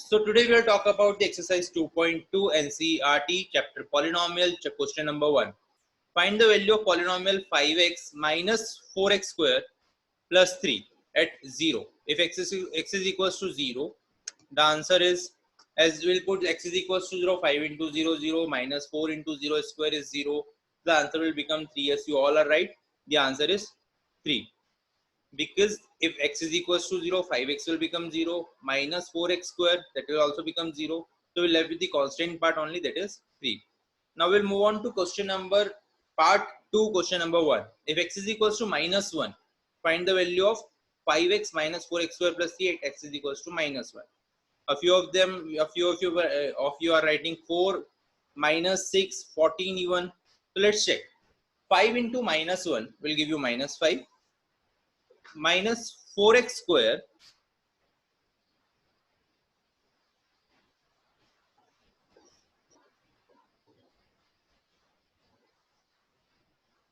So today we will talk about the exercise 2.2 NCERT chapter polynomial question number 1. Find the value of polynomial 5x minus 4x square plus 3 at 0. If x is equals to 0, the answer is, as we'll put x is equals to 0, 5 into 0, 0 minus 4 into 0 square is 0. The answer will become 3. Yes, you all are right. The answer is 3. Because if x is equals to 0, 5x will become 0, minus 4x square, that will also become 0. So we'll left with the constant part only, that is 3. Now we'll move on to question number part 2, question number 1. If x is equals to minus 1, find the value of 5x minus 4x square plus 3 at x is equals to minus 1. A few of you are writing 4, minus 6, 14 even. So let's check. 5 into minus 1 will give you minus 5. Minus 4x square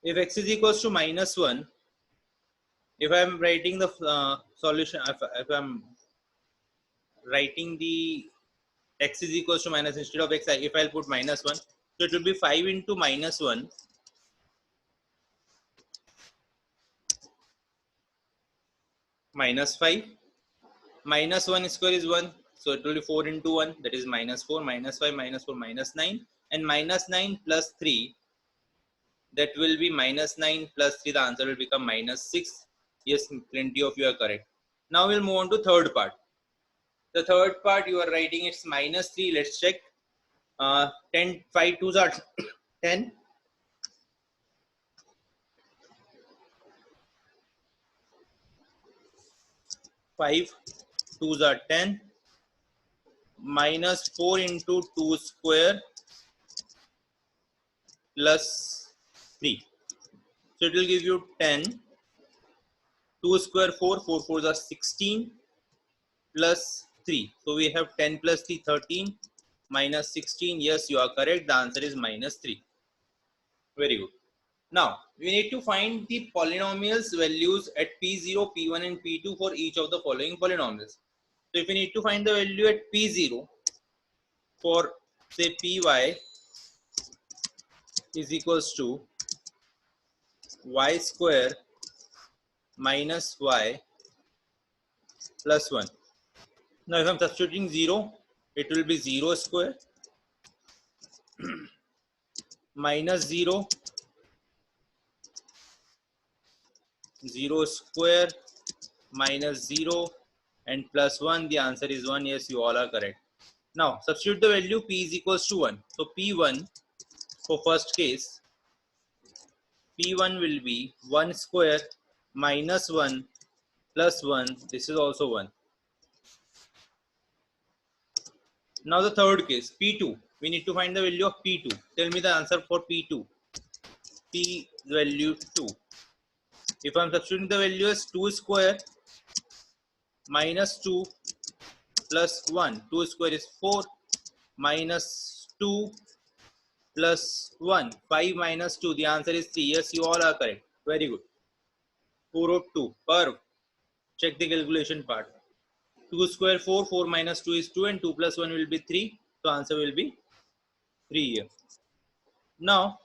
if x is equals to minus 1, if I am writing the solution, if I am writing the x is equals to minus instead of x, if I'll put minus 1, so it will be 5 into minus 1 minus 5. Minus 1 square is 1, so it will be 4 into 1, that is minus 4, minus 5, minus 4, minus 9, and minus 9 plus 3, that will be minus 9 plus 3, the answer will become minus 6. Yes, plenty of you are correct. Now we'll move on to third part. The third part you are writing it's minus 3. Let's check. 10, 5 twos are 10. 5 twos are 10. Minus 4 into 2 square plus 3. So it will give you 10. 2 square 4. 4 fours are 16 plus 3. So we have 10 plus 3, 13 minus 16. Yes, you are correct. The answer is minus 3. Very good. Now, we need to find the polynomials values at P0, P1 and P2 for each of the following polynomials. So, if we need to find the value at P0 for say Py is equals to y square minus y plus 1. Now, if I am substituting 0, it will be 0 square minus 0, 0 square minus 0 and plus 1. The answer is 1. Yes, you all are correct. Now, substitute the value p is equals to 1. So, P1 for first case, P1 will be 1 square minus 1 plus 1. This is also 1. Now, the third case, P2. We need to find the value of P2. Tell me the answer for P2. P value 2. If I am substituting the value as 2 square minus 2 plus 1. 2 square is 4 minus 2 plus 1. 5 minus 2. The answer is 3. Yes, you all are correct. Very good. 4 over 2. Perv. Check the calculation part. 2 square 4. 4 minus 2 is 2 and 2 plus 1 will be 3. So answer will be 3 here. Now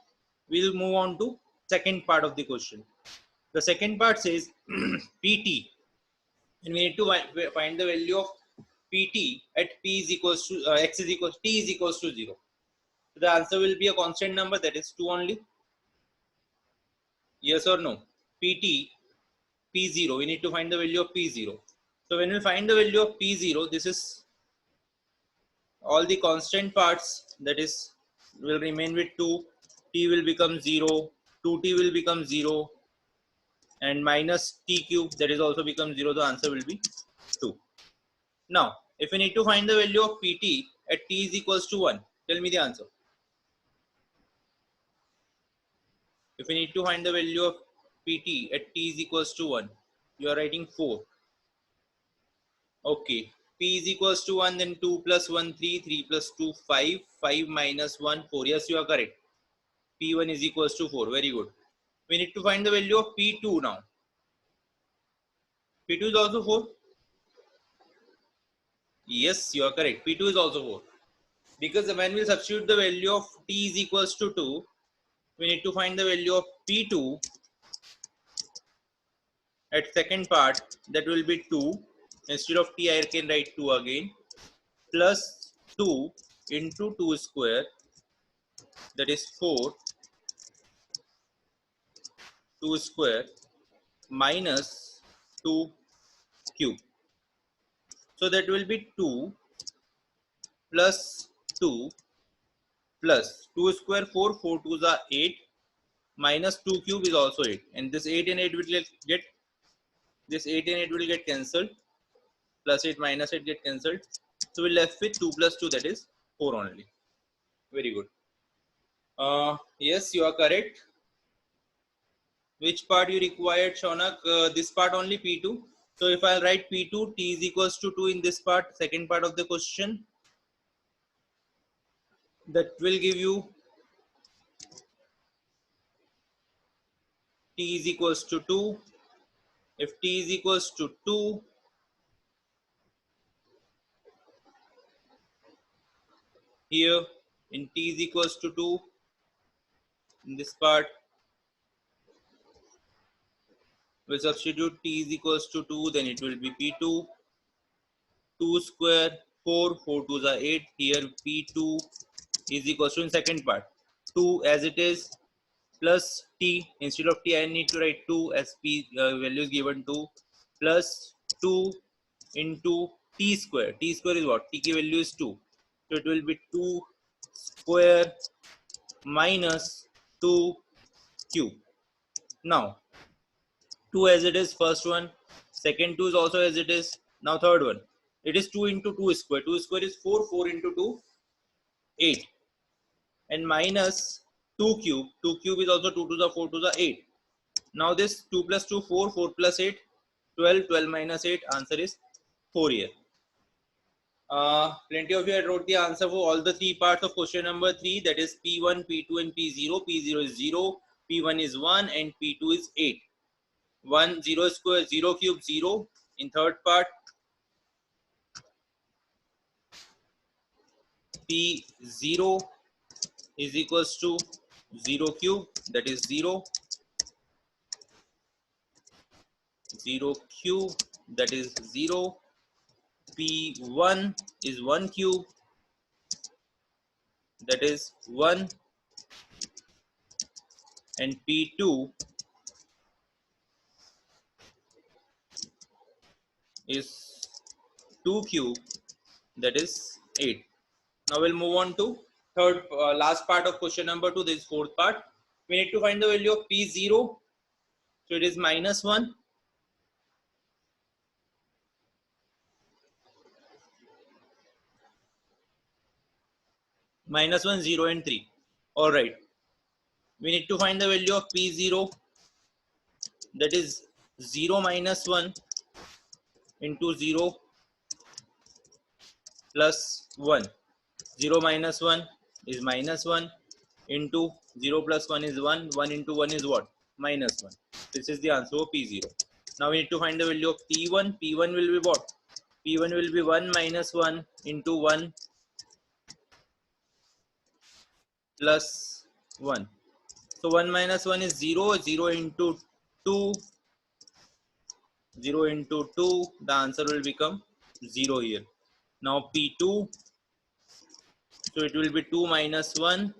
we'll move on to second part of the question. The second part says Pt, and we need to find the value of Pt at p is equals to x is equals t is equals to 0. So the answer will be a constant number, that is 2 only. Yes or no? Pt P0, we need to find the value of P0. So when we find the value of P0, this is all the constant parts, that is will remain with 2, t will become 0, 2t will become 0 and minus t cube, that is also become 0. The answer will be 2. Now if we need to find the value of Pt at t is equals to 1, tell me the answer. If we need to find the value of Pt at t is equals to 1, you are writing 4. Okay, p is equals to 1, then 2 plus 1, 3, 3 plus 2, 5, 5 minus 1, 4. Yes, you are correct. P1 is equals to 4. Very good. We need to find the value of P2 now. P2 is also 4. Yes, you are correct. P2 is also 4. Because when we substitute the value of t is equals to 2, we need to find the value of P2 at second part. That will be 2. Instead of t, I can write 2 again. Plus 2 into 2 square, that is 4. 2 square minus 2 cube. So that will be 2 plus 2 plus 2 square 4, 4 2s are 8, minus 2 cube is also 8, and this 8 and 8 will get this 8 and 8 will get cancelled, plus 8 minus 8 get cancelled, so we're left with 2 plus 2, that is 4 only. Very good. Yes, you are correct. Which part you required, Shaunak? This part only, P2. So if I write P2, t is equals to 2 in this part, second part of the question, that will give you t is equals to 2. If t is equals to 2, here in t is equals to 2, in this part, we'll substitute t is equals to 2, then it will be P2. 2 square 4, 4 2s are 8. Here P2 is equals to, in second part, 2 as it is, plus t. Instead of t, I need to write 2 as p value is given to, plus 2 into t square. T square is what? T ki value is 2. So it will be 2 square minus 2 cube. Now 2 as it is, first one. Second 2 is also as it is. Now third one. It is 2 into 2 square. 2 square is 4. 4 into 2, 8. And minus 2 cube. 2 cube is also 2 to the 4 to the 8. Now this 2 plus 2, 4. 4 plus 8, 12. 12 minus 8. Answer is 4 here. Plenty of you had wrote the answer for all the three parts of question number 3. That is P1, P2 and P0. P0 is 0. P1 is 1 and P2 is 8. 1, 0 square, 0 cube, 0. In third part, P0 is equals to 0 cube, that is 0. 0 cube, that is 0. P1 is 1 cube, that is 1. And P2 is 2 cube, that is 8. Now we'll move on to third last part of question number 2. This is fourth part. We need to find the value of P0. So it is minus 1. Minus 1, 0 and 3. Alright. We need to find the value of P0. That is 0 minus 1 into 0 plus 1. 0 minus 1 is minus 1 into 0 plus 1 is 1. 1 into 1 is what? Minus 1. This is the answer of P0. Now we need to find the value of P1. P1 will be what? P1 will be 1 minus 1 into 1 plus 1. So 1 minus 1 is 0. 0 into 2. 0 into 2. The answer will become 0 here. Now P2. So it will be 2 minus 1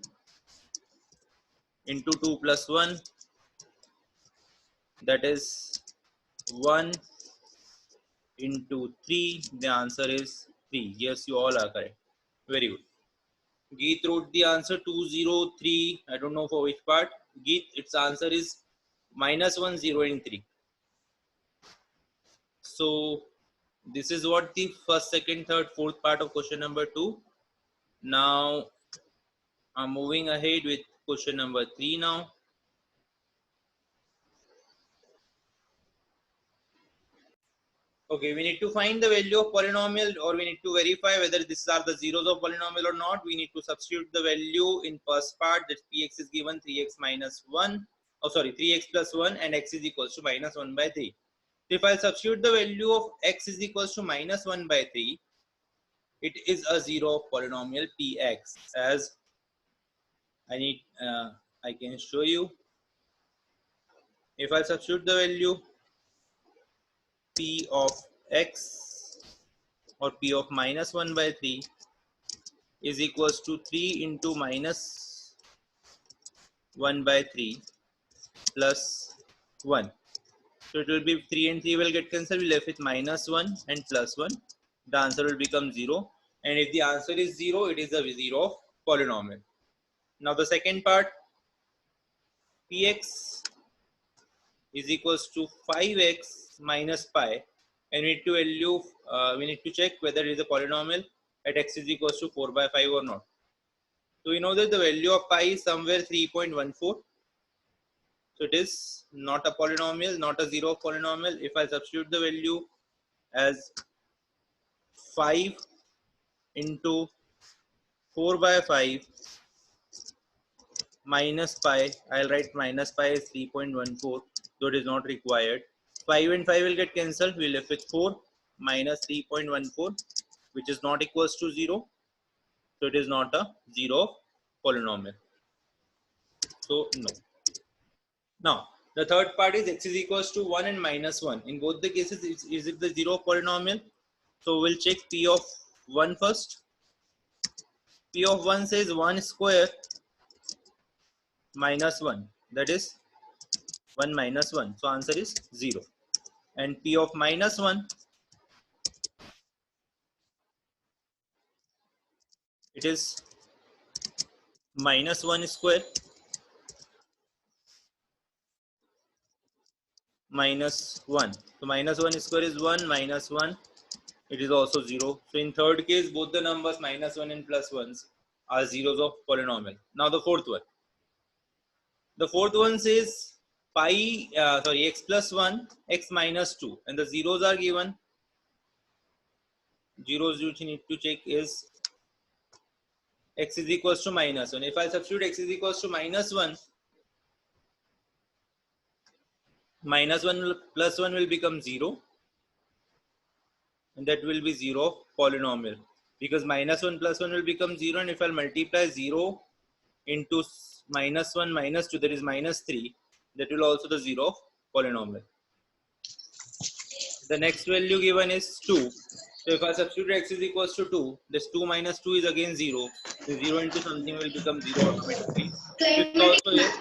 into 2 plus 1. That is 1 into 3. The answer is 3. Yes, you all are correct. Very good. Geet wrote the answer 203. I don't know for which part. Geet, its answer is minus 1, 0 and 3. So this is what the first, second, third, fourth part of question number 2. Now I'm moving ahead with question number 3 now. Okay, we need to find the value of polynomial, or we need to verify whether these are the zeros of polynomial or not. We need to substitute the value in first part, that px is given 3x minus 1. Oh, sorry, 3x plus 1 and x is equals to minus 1 by 3. If I substitute the value of x is equals to minus 1 by 3, it is a zero of polynomial Px. As I can show you. If I substitute the value P of x or P of minus 1 by 3 is equals to 3 into minus 1 by 3 plus 1. So it will be 3 and 3 will get cancelled. We left with minus 1 and plus 1. The answer will become 0. And if the answer is 0, it is a 0 of polynomial. Now the second part, Px is equals to 5x minus pi. And we need to check whether it is a polynomial at x is equals to 4 by 5 or not. So we know that the value of pi is somewhere 3.14. So it is not a polynomial, not a zero polynomial. If I substitute the value as 5 into 4 by 5 minus pi, I'll write minus pi is 3.14, so it is not required. 5 and 5 will get cancelled. We left with 4 minus 3.14, which is not equals to 0. So it is not a zero polynomial. So no. Now the third part is x is equals to 1 and minus 1. In both the cases, is it the zero polynomial? So we'll check P of 1 first. P of 1 says 1 square minus 1. That is 1 minus 1. So answer is 0. And P of minus 1, it is minus 1 square minus 1. So minus 1 square is 1, minus 1, it is also 0. So in third case, both the numbers minus 1 and plus 1s are zeros of polynomial. Now the fourth one. The fourth one says x plus 1, x minus 2. And the zeros are given. Zeros which you need to check is x is equals to minus 1. If I substitute x is equals to minus 1, minus 1 plus 1 will become 0. And that will be 0 polynomial. Because minus 1 plus 1 will become 0. And if I multiply 0 into minus 1 minus 2, that is minus 3. That will also the 0 polynomial. The next value given is 2. So if I substitute x is equals to 2, this 2 minus 2 is again 0. The 0 into something will become 0 automatically. Fifth also is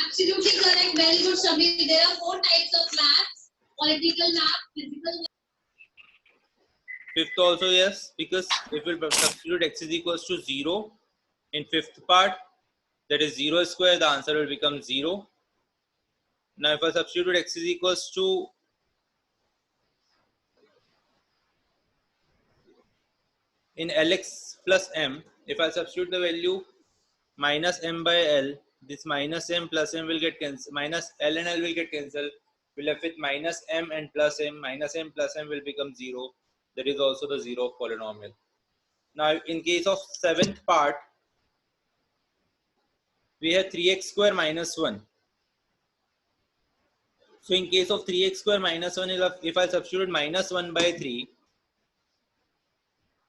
absolutely correct. Very good, Shabir. There are 4 types of maths: political math, physical math. Fifth also yes, because if we substitute x is equals to 0 in fifth part, that is 0 square, the answer will become 0. Now if I substitute x is equals to in Lx plus m, if I substitute the value minus m by L, this minus m plus m will get cancelled, minus L and L will get cancelled. We left with minus m and plus m, minus m plus m will become 0. That is also the 0 polynomial. Now in case of seventh part, we have 3x square minus 1. So in case of 3x square minus 1, if I substitute minus 1 by 3,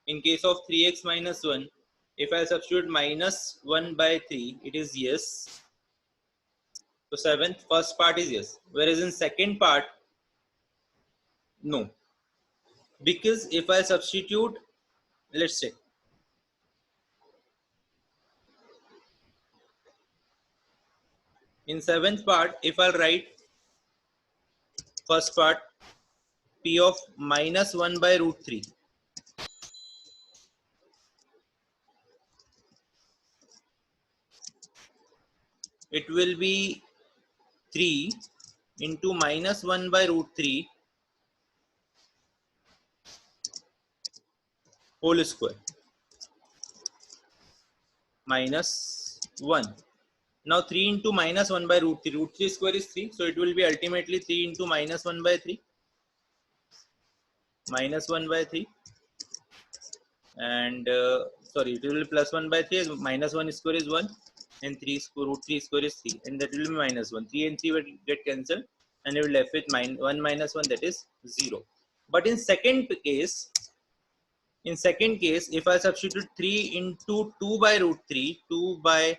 in case of 3x minus 1, if I substitute minus 1 by 3, it is yes. So first part is yes. Whereas in second part, no. Because if I substitute, let's check. In seventh part, if I'll write first part, P of minus 1 by root 3. It will be 3 into minus 1 by root 3 whole square minus 1. Now 3 into minus 1 by root 3. Root 3 square is 3. So it will be ultimately 3 into minus 1 by 3. Minus 1 by 3. And sorry, it will be plus 1 by 3. Minus 1 square is 1. And root 3 square is 3. And that will be minus 1. 3 and 3 will get cancelled. And it will left with 1 minus 1, that is 0. But in second case, In second case, if I substitute 3 into 2 by root 3, 2 by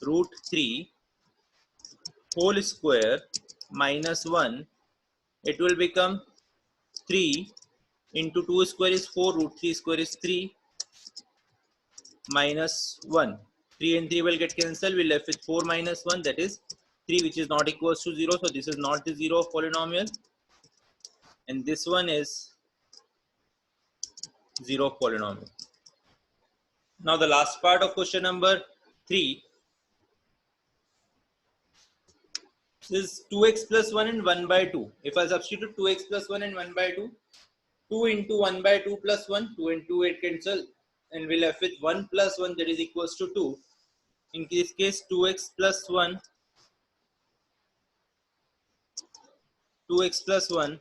root 3 whole square minus 1, it will become 3 into 2 square is 4, root 3 square is 3 minus 1. 3 and 3 will get cancelled. We left with 4 minus 1, that is 3, which is not equals to 0. So this is not the 0 of polynomial. And this one is 0 of polynomial. Now the last part of question number 3 is 2x plus 1 and 1 by 2. If I substitute 2x plus 1 and 1 by 2, 2 into 1 by 2 plus 1, 2 and 2 it cancel, and we left with 1 plus 1, that is equals to 2. In this case, 2x plus 1, 2x plus 1,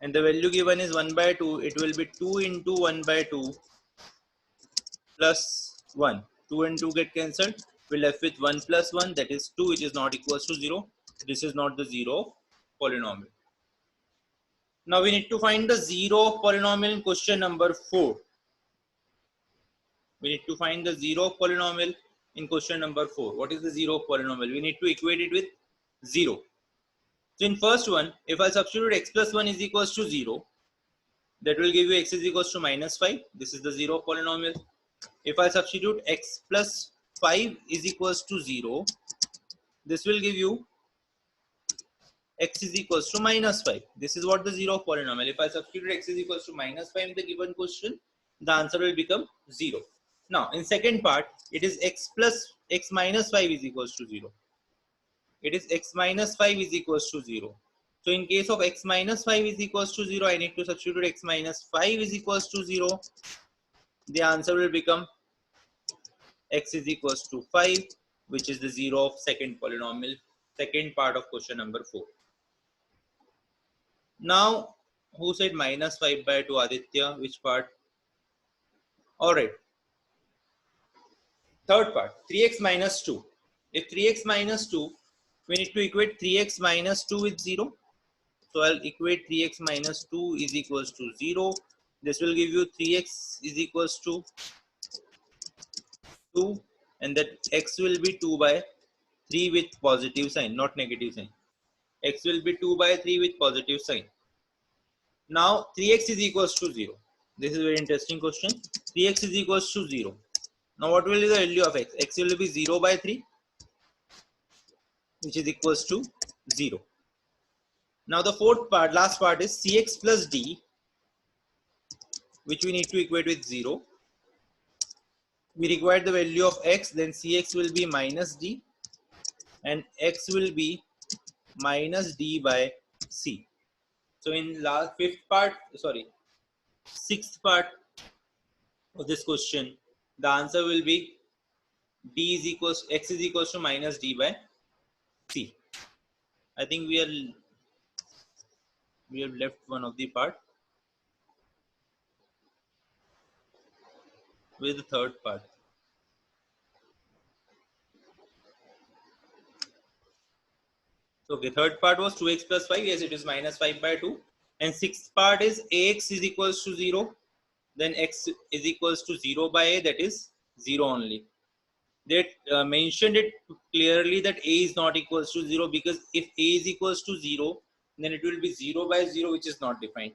and the value given is 1 by 2, it will be 2 into 1 by 2 plus 1. 2 and 2 get cancelled. We left with 1 plus 1, that is 2, which is not equals to 0. This is not the 0 of polynomial. Now we need to find the 0 of polynomial in question number 4. We need to find the 0 of polynomial in question number 4. What is the 0 of polynomial? We need to equate it with 0. So in first one, if I substitute x plus 1 is equals to 0, that will give you x is equals to minus 5. This is the 0 of polynomial. If I substitute x plus 5 is equals to 0, this will give you x is equals to minus 5. This is what the 0 of polynomial. If I substitute x is equals to minus 5 in the given question, the answer will become 0. Now, in second part, it is x plus x minus 5 is equals to 0. It is x minus 5 is equals to 0. So, in case of x minus 5 is equals to 0, I need to substitute x minus 5 is equals to 0. The answer will become x is equals to 5, which is the 0 of second polynomial, second part of question number 4. Now, who said minus 5 by 2, Aditya? Which part? Alright. Third part, 3x minus 2. If 3x minus 2, we need to equate 3x minus 2 with 0. So, I'll equate 3x minus 2 is equals to 0. This will give you 3x is equals to 2. And that x will be 2 by 3 with positive sign, not negative sign. X will be 2 by 3 with positive sign. Now 3x is equals to 0. This is a very interesting question. 3x is equals to 0. Now what will be the value of x? X will be 0 by 3, which is equals to 0. Now the fourth part, last part is cx plus d, which we need to equate with 0. We require the value of x, then cx will be minus d and x will be minus d by c. So in sixth part of this question, the answer will be d is equals x is equals to minus d by c. I think we have left one of the part. With the third part. So okay, third part was 2x plus 5. Yes, it is minus 5 by 2. And sixth part is ax is equals to 0. Then x is equals to 0 by a, that is 0 only. They mentioned it clearly that a is not equals to 0, because if a is equals to 0, then it will be 0 by 0, which is not defined.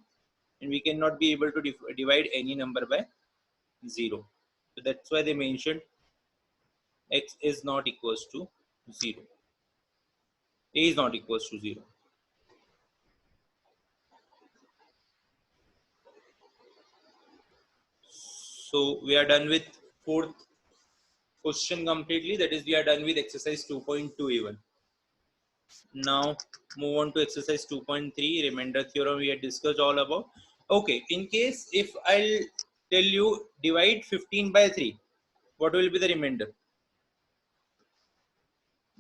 And we cannot be able to divide any number by 0. So that's why they mentioned x is not equals to 0. A is not equals to 0. So we are done with fourth question completely. That is, we are done with exercise 2.2 even. Now move on to exercise 2.3. Remainder theorem we had discussed all about. Okay, in case if I'll tell you divide 15 by 3, what will be the remainder?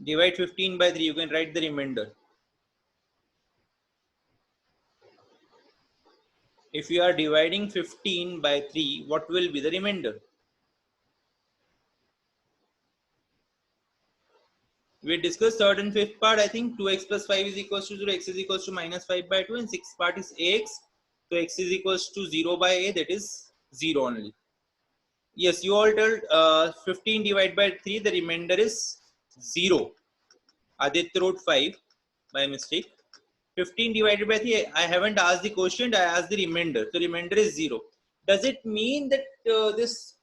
Divide 15 by 3, you can write the remainder. If you are dividing 15 by 3, what will be the remainder? We discussed third and fifth part. I think 2x plus 5 is equals to 0, x is equals to minus 5 by 2, and sixth part is ax So x is equals to 0 by a, that is 0 only. Yes, you all told 15 divided by 3, the remainder is 0. Aditya wrote 5 by mistake. 15 divided by 3, I haven't asked the quotient, I asked the remainder. The remainder is 0. Does it mean that this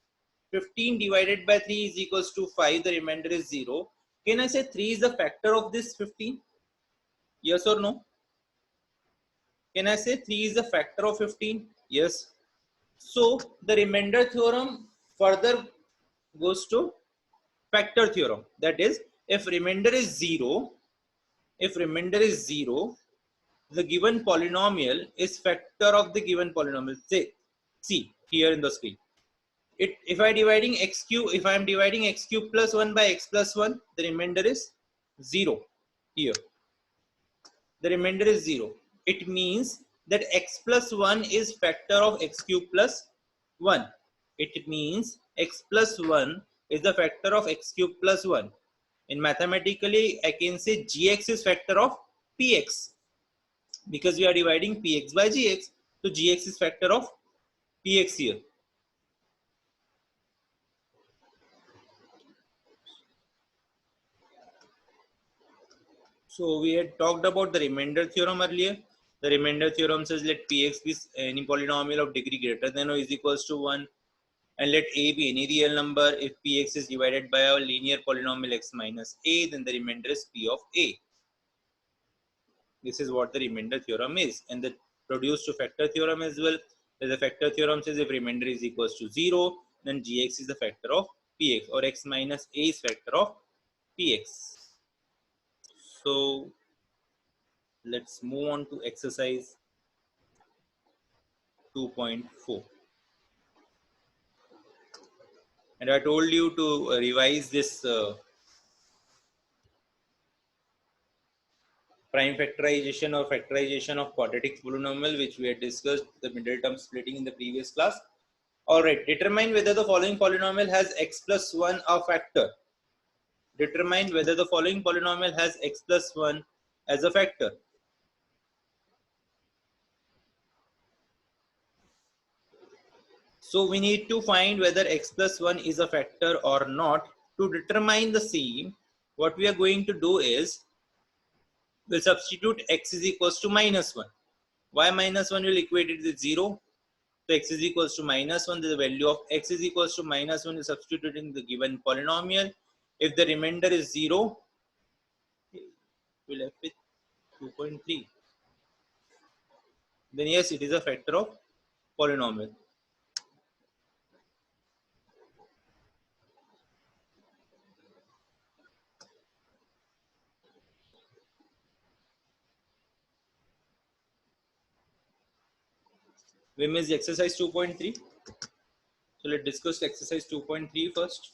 15 divided by 3 is equals to 5, the remainder is 0? Can I say 3 is the factor of this 15? Yes or no? Can I say 3 is the factor of 15? Yes. So the remainder theorem further goes to factor theorem. That is, if remainder is 0, the given polynomial is factor of the given polynomial. Say, see here in the screen. If I am dividing x cube plus 1 by x plus 1, the remainder is 0 here. The remainder is 0. It means that x plus 1 is factor of x cube plus 1. It means x plus 1 is the factor of x cube plus 1. In mathematically, I can say gx is factor of px. Because we are dividing px by gx, so gx is factor of px here. So we had talked about the remainder theorem earlier. The remainder theorem says let px be any polynomial of degree greater than or is equals to 1, and let a be any real number. If px is divided by a linear polynomial x minus a, then the remainder is p of a. This is what the remainder theorem is, and the produced to factor theorem as well. The factor theorem says if remainder is equals to 0, then gx is the factor of px, or x minus a is factor of px. So let's move on to exercise 2.4. And I told you to revise this prime factorization or factorization of quadratic polynomial, which we had discussed the middle term splitting in the previous class. Alright, determine whether the following polynomial has x plus 1 a factor. Determine whether the following polynomial has x plus 1 as a factor. So we need to find whether x plus 1 is a factor or not. To determine the same, what we are going to do is, we'll substitute x is equals to minus 1. Why minus 1? Will equate it with 0. So x is equals to minus 1. The value of x is equals to minus 1 is substituted in the given polynomial. If the remainder is 0, we'll have with 2.3. Then yes, it is a factor of polynomial. We missed exercise 2.3. So let's discuss exercise 2.3 first.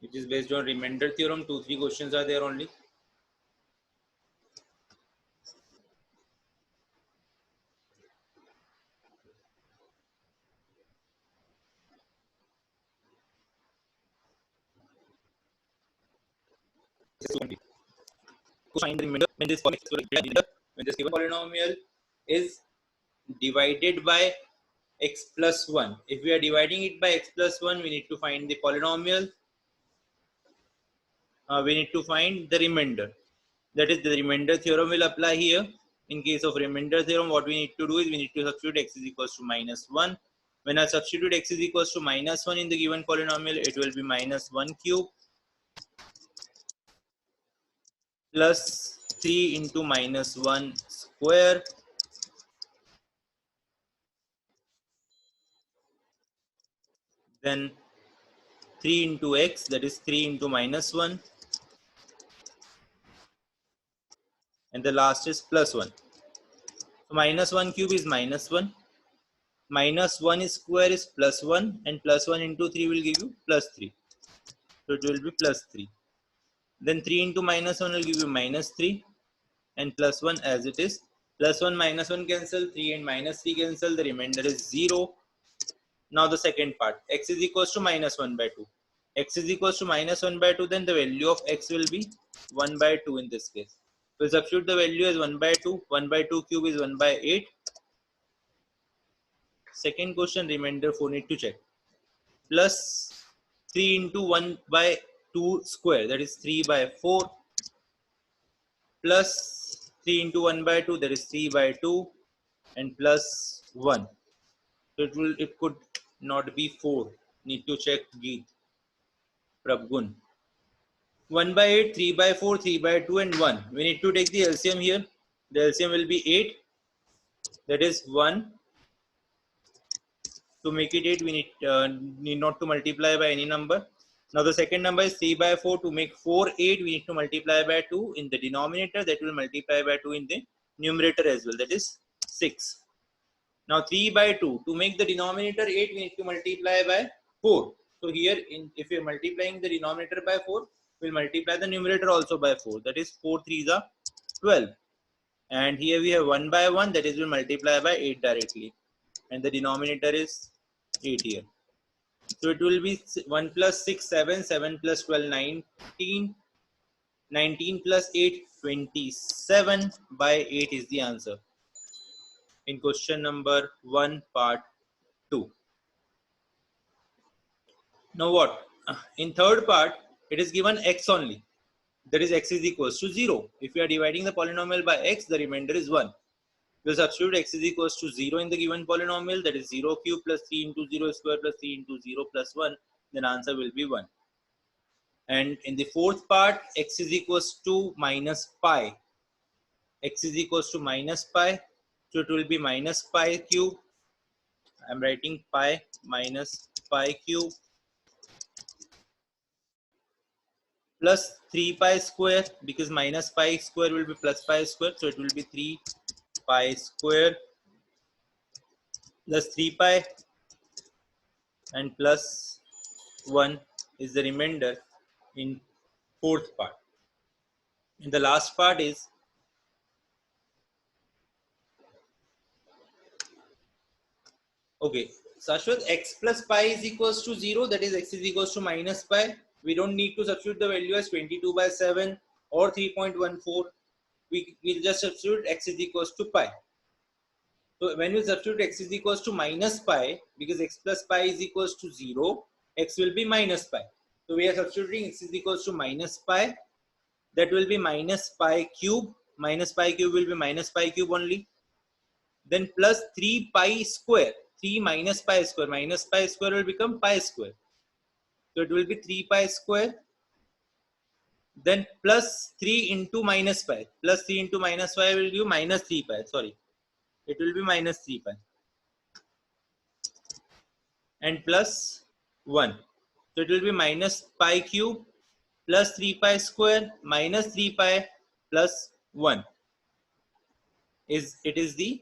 It is based on remainder theorem. 2-3 questions are there only. To find the remainder when this given polynomial is divided by x plus 1. If we are dividing it by x plus 1, we need to find the polynomial. We need to find the remainder. That is, the remainder theorem will apply here. In case of remainder theorem, what we need to do is we need to substitute x is equals to minus 1. When I substitute x is equals to minus 1 in the given polynomial, it will be minus 1 cube plus 3 into minus 1 square then 3 into x, that is 3 into minus 1, and the last is plus 1. So minus 1 cube is minus 1, minus 1 square is plus 1, and plus 1 into 3 will give you plus 3. So it will be plus 3. Then 3 into minus 1 will give you minus 3 and plus 1 as it is. Plus 1 minus 1 cancel, 3 and minus 3 cancel, the remainder is 0. Now the second part, x is equals to minus 1 by 2. X is equals to minus 1 by 2, then the value of x will be 1 by 2 in this case. We'll substitute the value as 1 by 2. 1 by 2 cube is 1 by 8. Second question, remainder 4 need to check. Plus 3 into 1 by 2 square, that is 3 by 4. Plus 3 into 1 by 2, that is 3 by 2. And plus 1. So it could not be 4. Need to check Geet. Prabgun. 1 by 8, 3 by 4, 3 by 2 and 1. We need to take the LCM here. The LCM will be 8. That is 1. To make it 8, we need not to multiply by any number. Now the second number is 3 by 4. To make 4 8, we need to multiply by 2 in the denominator. That will multiply by 2 in the numerator as well. That is 6. Now 3 by 2. To make the denominator 8, we need to multiply by 4. So here, if we are multiplying the denominator by 4, we'll multiply the numerator also by 4. That is 4 3s are 12. And here we have 1 by 1. That is, we'll multiply by 8 directly. And the denominator is 8 here. So it will be 1 plus 6, 7, 7 plus 12, 19, 19 plus 8, 27 by 8 is the answer in question number 1, part 2. Now what? In third part, it is given x only. That is x is equals to 0. If we are dividing the polynomial by x, the remainder is 1. We'll substitute x is equals to 0 in the given polynomial. That is 0 cube plus 3 into 0 square plus 3 into 0 plus 1. Then answer will be 1. And in the fourth part, x is equals to minus pi. X is equals to minus pi. So it will be minus pi cube. I'm writing pi minus pi cube plus 3 pi square, because minus pi square will be plus pi square. So it will be 3 pi square plus 3 pi and plus 1 is the remainder in fourth part. And the last part is okay. Shashwat, x plus pi is equals to 0. That is, x is equals to minus pi. We don't need to substitute the value as 22 by 7 or 3.14. We'll just substitute x is equals to pi. So when we substitute x is equals to minus pi, because x plus pi is equals to 0, x will be minus pi. So we are substituting x is equals to minus pi. That will be minus pi cube. Minus pi cube will be minus pi cube only. Then plus 3 pi square. 3 minus pi square. Minus pi square will become pi square. So it will be 3 pi square. Then plus 3 into minus pi. Plus 3 into minus pi will give minus 3 pi. Sorry. It will be minus 3 pi. And plus 1. So it will be minus pi cube plus 3 pi square minus 3 pi plus 1. It is the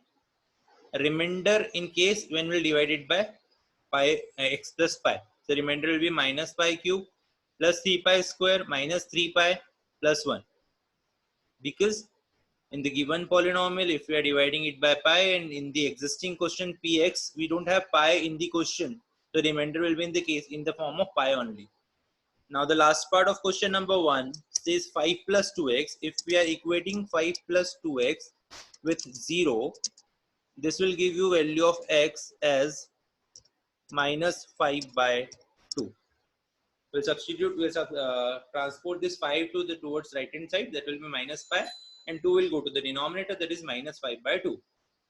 remainder in case when we'll divide it by pi x plus pi. So remainder will be minus pi cube plus 3 pi square minus 3 pi plus 1. Because in the given polynomial, if we are dividing it by pi, and in the existing question px, we don't have pi in the question. The remainder will be in the form of pi only. Now the last part of question number 1 says 5 plus 2x. If we are equating 5 plus 2x with 0, this will give you value of x as minus 5 by 2. We'll substitute, transport this 5 to towards right hand side. That will be minus pi, and 2 will go to the denominator. That is minus 5 by 2.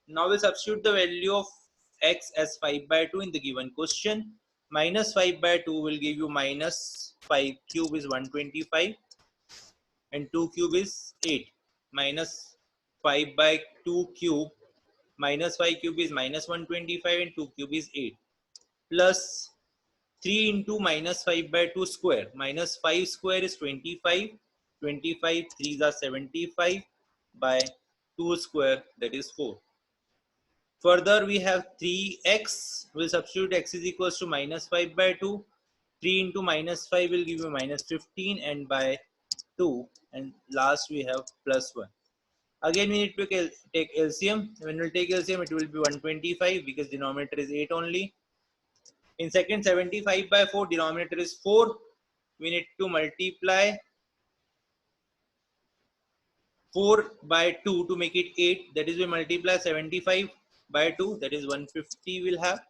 Now we'll substitute the value of x as 5 by 2 in the given question. Minus 5 by 2 will give you minus 5 cube is 125 and 2 cube is 8. Minus 5 by 2 cube, minus 5 cube is minus 125 and 2 cube is 8. Plus 3 into minus 5 by 2 square. Minus 5 square is 25. 25 3s are 75 by 2 square, that is 4. Further we have 3x. We'll substitute x is equals to minus 5 by 2. 3 into minus 5 will give you minus 15, and by 2, and last we have plus 1. Again we need to take LCM. When we'll take LCM, it will be 125 because denominator is 8 only. In second, 75 by 4, denominator is 4. We need to multiply 4 by 2 to make it 8. That is, we multiply 75 by 2, that is 150 will have.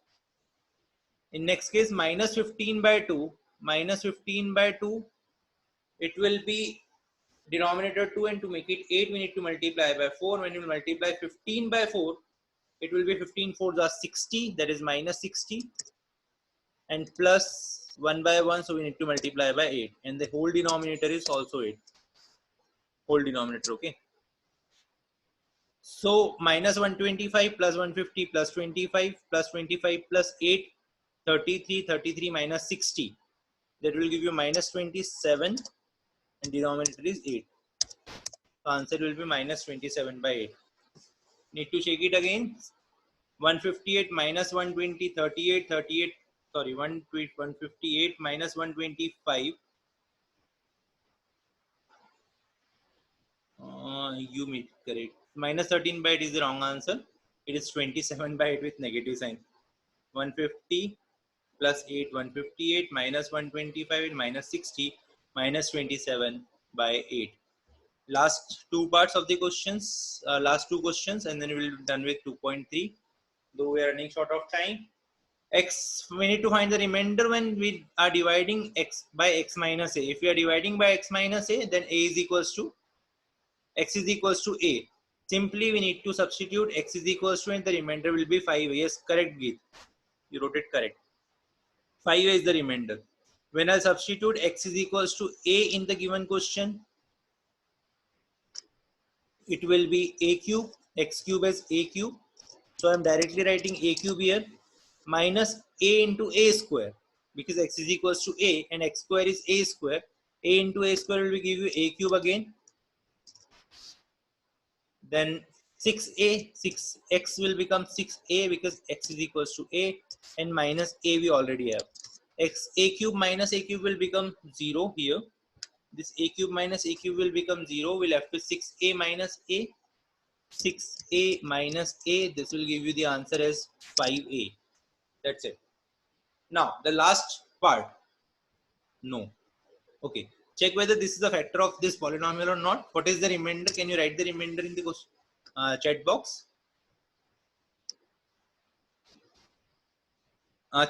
In next case, minus 15 by 2, minus 15 by 2, it will be denominator 2, and to make it 8, we need to multiply by 4. When you multiply 15 by 4, it will be 15 4s are 60, that is minus 60, and plus 1 by 1, so we need to multiply by 8, and the whole denominator is also 8, whole denominator. Okay, so minus 125 plus 150 plus 25 plus 25 plus 8, 33 minus 60, that will give you minus 27, and denominator is 8. So answer will be minus 27 by 8. Need to check it again. 158 minus 120, 38, sorry, 158 minus 125. You made correct. Minus 13 by 8 is the wrong answer. It is 27 by 8 with negative sign. 150 plus 8, 158 minus 125 and minus 60 minus 27 by 8. Last two parts of the questions, last two questions, and then we will be done with 2.3. Though we are running short of time. X, we need to find the remainder when we are dividing x by x minus a. If we are dividing by x minus a, then a is equals to x is equals to a. Simply we need to substitute x is equals to, and the remainder will be 5. Yes, correct, Geet. You wrote it correct. 5 is the remainder. When I substitute x is equals to a in the given question, it will be a cube, x cube as a cube. So I'm directly writing a cube here minus a into a square, because x is equals to a and x square is a square. A into a square will give you a cube again. Then 6a, 6x will become 6a because x is equals to a, and minus a we already have. X a cube minus a cube will become 0 here. This a cube minus a cube will become 0. We'll have to 6a minus a. 6a minus a, this will give you the answer as 5a. That's it. Now the last part. No. Okay. Check whether this is a factor of this polynomial or not. What is the remainder? Can you write the remainder in the chat box?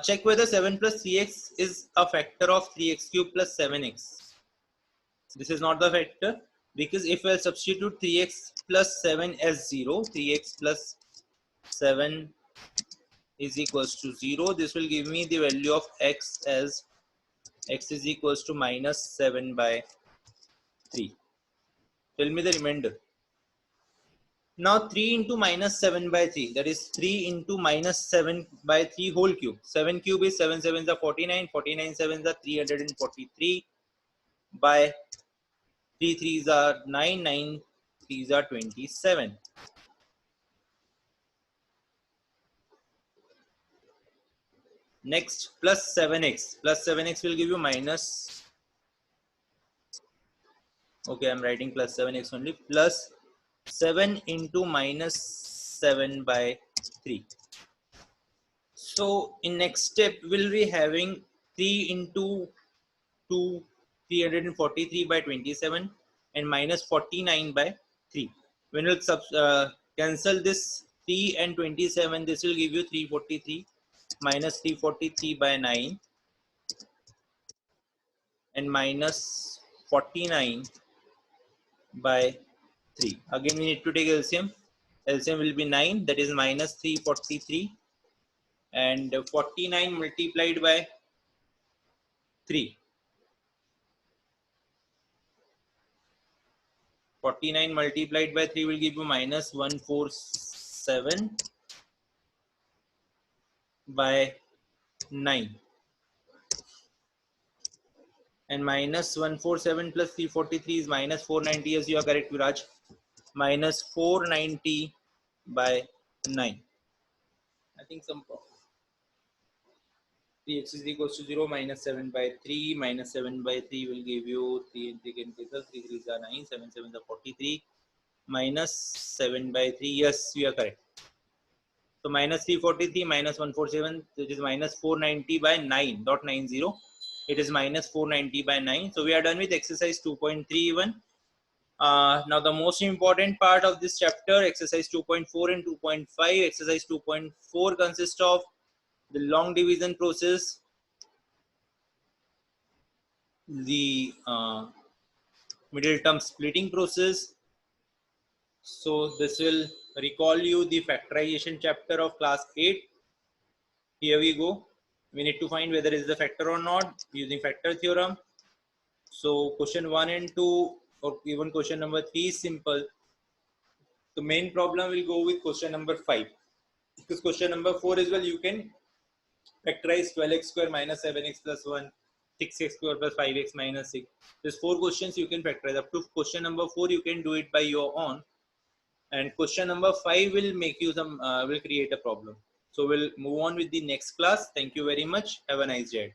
Check whether 7 plus 3x is a factor of 3x cube plus 7x. This is not the factor, because if I substitute 3x plus 7 as 0, 3x plus 7 is equals to 0, this will give me the value of x as x is equals to minus 7 by 3. Tell me the remainder. Now 3 into minus 7 by 3, that is 3 into minus 7 by 3 whole cube. 7 cube is 7 sevens are 49, 49 sevens are 343 by 3 threes are 9, 9 threes are 27. Next, plus 7x. Plus 7x will give you minus. Okay, I'm writing plus 7x only. Plus 7 into minus 7 by 3. So in next step, we'll be having 3 into 2, 343 by 27, and minus 49 by 3. When we'll cancel this 3 and 27, this will give you 343 minus 343 by 9, and minus 49 by 3. Again we need to take LCM. LCM will be 9, that is minus 343, and 49 multiplied by 3. 49 multiplied by 3 will give you minus 147 by 9. And minus 147 plus 343 is minus 490. Yes, you are correct, Viraj. Minus 490 by 9. I think some problem. 3x is equals to 0, minus 7 by 3, minus 7 by 3 will give you 3 and 3 can cancel, 3 3s are 9, 7 7s are 43, minus 7 by 3, yes, we are correct. So minus 343 minus 147, it is minus 490 by 9, not 90. It is minus 490 by 9. So we are done with exercise 2.31. Now the most important part of this chapter, exercise 2.4 and 2.5. Exercise 2.4 consists of the long division process, the middle term splitting process. So this will recall you the factorization chapter of class 8. Here we go. We need to find whether it is a factor or not using factor theorem. So question 1 and 2 or even question number 3 is simple. The main problem will go with question number 5. Because question number 4 as well, you can factorize 12x square minus 7x plus 1, 6x square plus 5x minus 6. There's 4 questions you can factorize. Up to question number 4, you can do it by your own. And question number 5 will make you will create a problem. So we'll move on with the next class. Thank you very much. Have a nice day.